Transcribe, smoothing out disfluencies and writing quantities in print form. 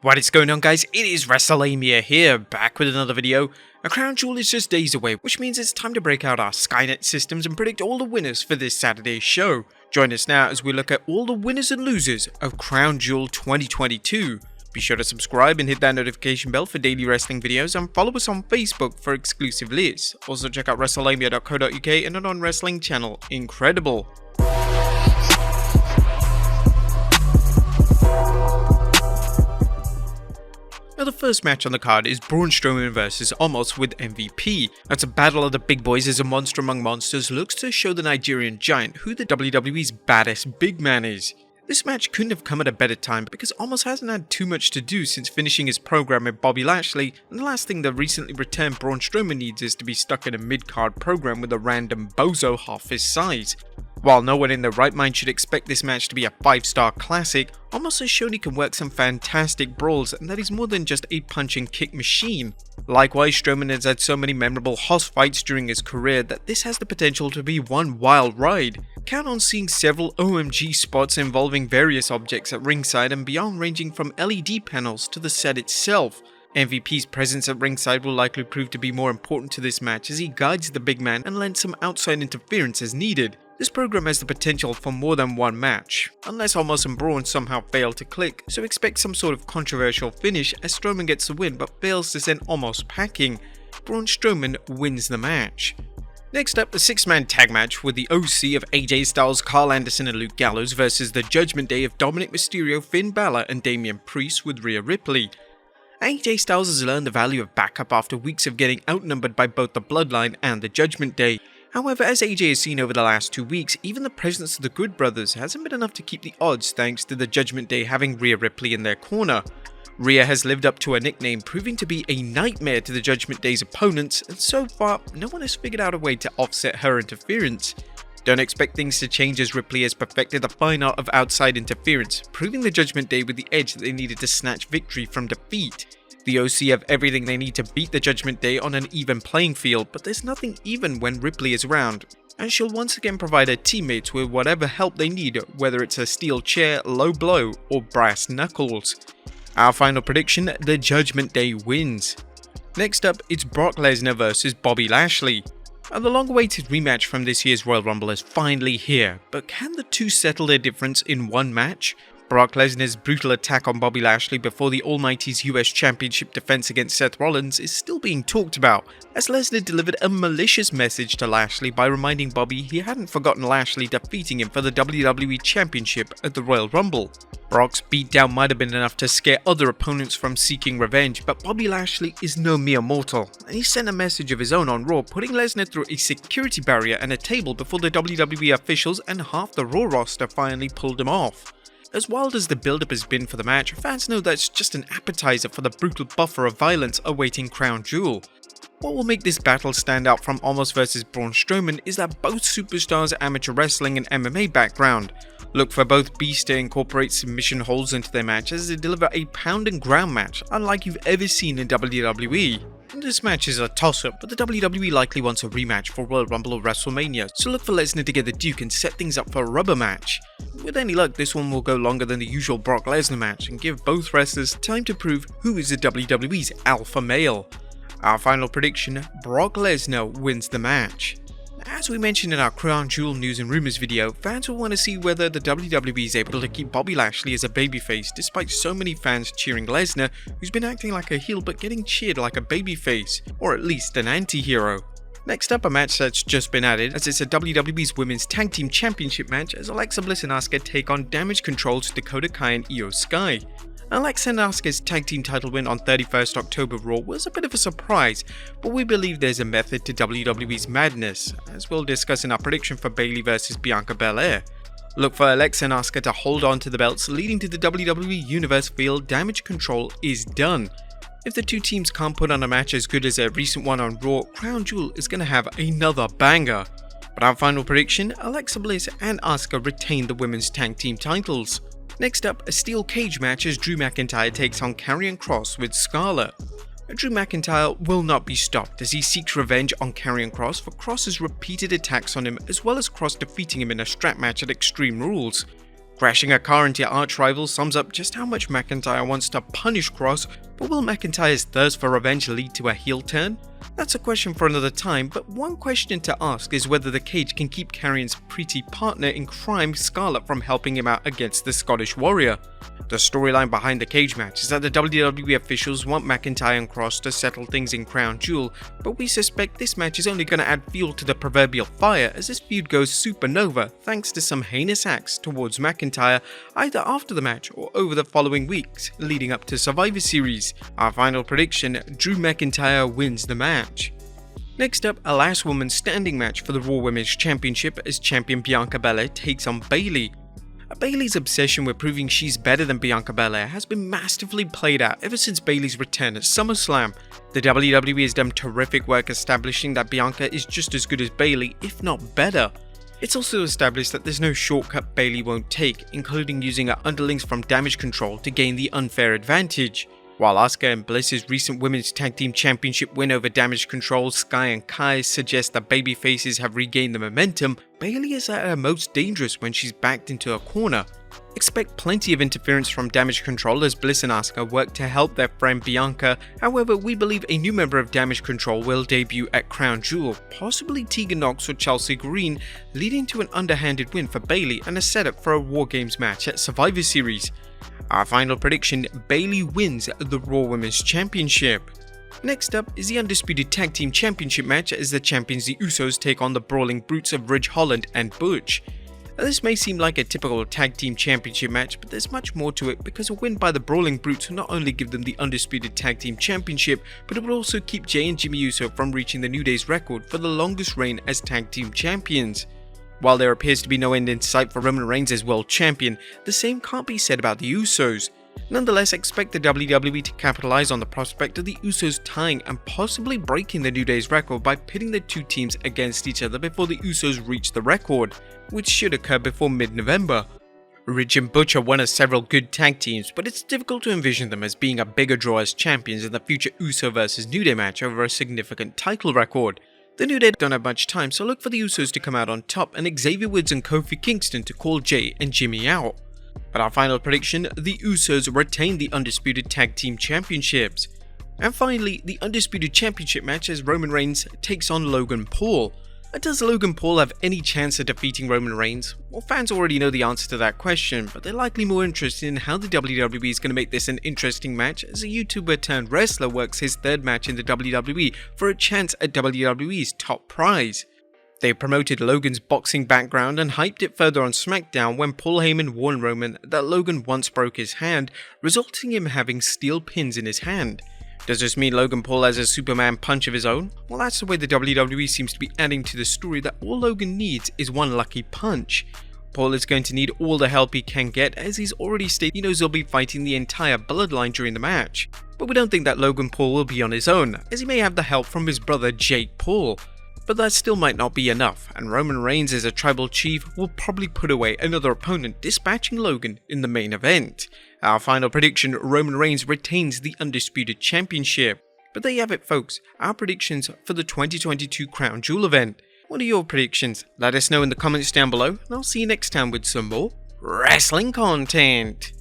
What is going on, guys? It is Wrestlelamia here, back with another video. A crown jewel is just days away, which means it's time to break out our Skynet systems and predict all the winners for this Saturday's show. Join us now as we look at all the winners and losers of Crown Jewel 2022. Be sure to subscribe and hit that notification bell for daily wrestling videos, and follow us on Facebook for exclusive lists. Also check out Wrestlelamia.co.uk and our non-wrestling channel, Incredible. Now, the first match on the card is Braun Strowman vs Omos with MVP. That's a battle of the big boys as a monster among monsters looks to show the Nigerian giant who the WWE's baddest big man is. This match couldn't have come at a better time because Omos hasn't had too much to do since finishing his program with Bobby Lashley, and the last thing the recently returned Braun Strowman needs is to be stuck in a mid-card program with a random bozo half his size. While no one in their right mind should expect this match to be a 5-star classic, Omos has shown he can work some fantastic brawls and that he's more than just a punch and kick machine. Likewise, Strowman has had so many memorable hoss fights during his career that this has the potential to be one wild ride. Count on seeing several OMG spots involving various objects at ringside and beyond, ranging from LED panels to the set itself. MVP's presence at ringside will likely prove to be more important to this match as he guides the big man and lends some outside interference as needed. This program has the potential for more than one match, unless Omos and Braun somehow fail to click, so expect some sort of controversial finish as Strowman gets the win but fails to send Omos packing. Braun Strowman wins the match. Next up, the 6-man tag match with the OC of AJ Styles, Carl Anderson and Luke Gallows versus the Judgement Day of Dominic Mysterio, Finn Balor and Damian Priest with Rhea Ripley. AJ Styles has learned the value of backup after weeks of getting outnumbered by both the Bloodline and the Judgement Day. However, as AJ has seen over the last 2 weeks, even the presence of the Good Brothers hasn't been enough to keep the odds thanks to the Judgement Day having Rhea Ripley in their corner. Rhea has lived up to her nickname, proving to be a nightmare to the Judgement Day's opponents, and so far, no one has figured out a way to offset her interference. Don't expect things to change as Ripley has perfected the fine art of outside interference, proving the Judgement Day with the edge that they needed to snatch victory from defeat. The OC have everything they need to beat the Judgement Day on an even playing field, but there's nothing even when Ripley is around, and she'll once again provide her teammates with whatever help they need, whether it's a steel chair, low blow, or brass knuckles. Our final prediction, the Judgement Day wins. Next up, it's Brock Lesnar vs Bobby Lashley. The long-awaited rematch from this year's Royal Rumble is finally here, but can the two settle their difference in one match? Brock Lesnar's brutal attack on Bobby Lashley before the Almighty's US Championship defense against Seth Rollins is still being talked about, as Lesnar delivered a malicious message to Lashley by reminding Bobby he hadn't forgotten Lashley defeating him for the WWE Championship at the Royal Rumble. Brock's beatdown might have been enough to scare other opponents from seeking revenge, but Bobby Lashley is no mere mortal, and he sent a message of his own on Raw, putting Lesnar through a security barrier and a table before the WWE officials and half the Raw roster finally pulled him off. As wild as the build-up has been for the match, fans know that it's just an appetizer for the brutal buffer of violence awaiting Crown Jewel. What will make this battle stand out from Omos vs Braun Strowman is that both superstars are amateur wrestling and MMA background. Look for both beasts to incorporate submission holds into their matches as they deliver a pound and ground match unlike you've ever seen in WWE. This match is a toss-up, but the WWE likely wants a rematch for Royal Rumble or WrestleMania, so look for Lesnar to get the Duke and set things up for a rubber match. With any luck, this one will go longer than the usual Brock Lesnar match and give both wrestlers time to prove who is the WWE's alpha male. Our final prediction, Brock Lesnar wins the match. As we mentioned in our Crown Jewel News and Rumors video, fans will want to see whether the WWE is able to keep Bobby Lashley as a babyface despite so many fans cheering Lesnar, who's been acting like a heel but getting cheered like a babyface, or at least an anti-hero. Next up, a match that's just been added, as it's a WWE's Women's Tag Team Championship match as Alexa Bliss and Asuka take on Damage Control's Dakota Kai and Io Sky. Alexa and Asuka's tag team title win on 31st October Raw was a bit of a surprise, but we believe there's a method to WWE's madness, as we'll discuss in our prediction for Bayley vs Bianca Belair. Look for Alexa and Asuka to hold on to the belts, leading to the WWE Universe feel Damage Control is done. If the two teams can't put on a match as good as their recent one on Raw, Crown Jewel is going to have another banger. But our final prediction, Alexa Bliss and Asuka retain the women's tag team titles. Next up, a steel cage match as Drew McIntyre takes on Karrion Kross with Scarlett. Drew McIntyre will not be stopped as he seeks revenge on Karrion Kross for Kross's repeated attacks on him, as well as Kross defeating him in a strap match at Extreme Rules. Crashing a car into your arch rival sums up just how much McIntyre wants to punish Kross, but will McIntyre's thirst for revenge lead to a heel turn? That's a question for another time, but one question to ask is whether the cage can keep Karrion's pretty partner in crime, Scarlett, from helping him out against the Scottish Warrior. The storyline behind the cage match is that the WWE officials want McIntyre and Kross to settle things in Crown Jewel, but we suspect this match is only going to add fuel to the proverbial fire as this feud goes supernova thanks to some heinous acts towards McIntyre either after the match or over the following weeks leading up to Survivor Series. Our final prediction: Drew McIntyre wins the match. Next up, a last woman standing match for the Raw Women's Championship as champion Bianca Belair takes on Bayley. Bayley's obsession with proving she's better than Bianca Belair has been masterfully played out ever since Bayley's return at SummerSlam. The WWE has done terrific work establishing that Bianca is just as good as Bayley, if not better. It's also established that there's no shortcut Bayley won't take, including using her underlings from Damage Control to gain the unfair advantage. While Asuka and Bliss's recent Women's Tag Team Championship win over Damage Control, Sky and Kai suggest that babyfaces have regained the momentum, Bayley is at her most dangerous when she's backed into a corner. Expect plenty of interference from Damage Control as Bliss and Asuka work to help their friend Bianca. However, we believe a new member of Damage Control will debut at Crown Jewel, possibly Tegan Nox or Chelsea Green, leading to an underhanded win for Bayley and a setup for a War Games match at Survivor Series. Our final prediction: Bayley wins the Raw Women's Championship. Next up is the Undisputed Tag Team Championship match as the champions the Usos take on the Brawling Brutes of Ridge Holland and Butch. Now, this may seem like a typical Tag Team Championship match, but there's much more to it because a win by the Brawling Brutes will not only give them the Undisputed Tag Team Championship, but it will also keep Jay and Jimmy Uso from reaching the New Day's record for the longest reign as Tag Team Champions. While there appears to be no end in sight for Roman Reigns as World Champion, the same can't be said about the Usos. Nonetheless, expect the WWE to capitalize on the prospect of the Usos tying and possibly breaking the New Day's record by pitting the two teams against each other before the Usos reach the record, which should occur before mid-November. Ridge and Butch are one of several good tag teams, but it's difficult to envision them as being a bigger draw as champions in the future Uso vs New Day match over a significant title record. The New Day don't have much time, so look for the Usos to come out on top and Xavier Woods and Kofi Kingston to call Jay and Jimmy out. But our final prediction: the Usos retain the Undisputed Tag Team Championships. And finally, the Undisputed Championship match as Roman Reigns takes on Logan Paul. Does Logan Paul have any chance of defeating Roman Reigns? Well, fans already know the answer to that question, but they're likely more interested in how the WWE is going to make this an interesting match as a YouTuber turned wrestler works his third match in the WWE for a chance at WWE's top prize. They promoted Logan's boxing background and hyped it further on SmackDown when Paul Heyman warned Roman that Logan once broke his hand, resulting in him having steel pins in his hand. Does this mean Logan Paul has a Superman punch of his own? Well, that's the way the WWE seems to be adding to the story, that all Logan needs is one lucky punch. Paul is going to need all the help he can get, as he's already stated he knows he'll be fighting the entire bloodline during the match. But we don't think that Logan Paul will be on his own, as he may have the help from his brother Jake Paul. But that still might not be enough, and Roman Reigns as a tribal chief will probably put away another opponent, dispatching Logan in the main event. Our final prediction: Roman Reigns retains the Undisputed Championship. But there you have it, folks, our predictions for the 2022 Crown Jewel event. What are your predictions? Let us know in the comments down below, and I'll see you next time with some more wrestling content.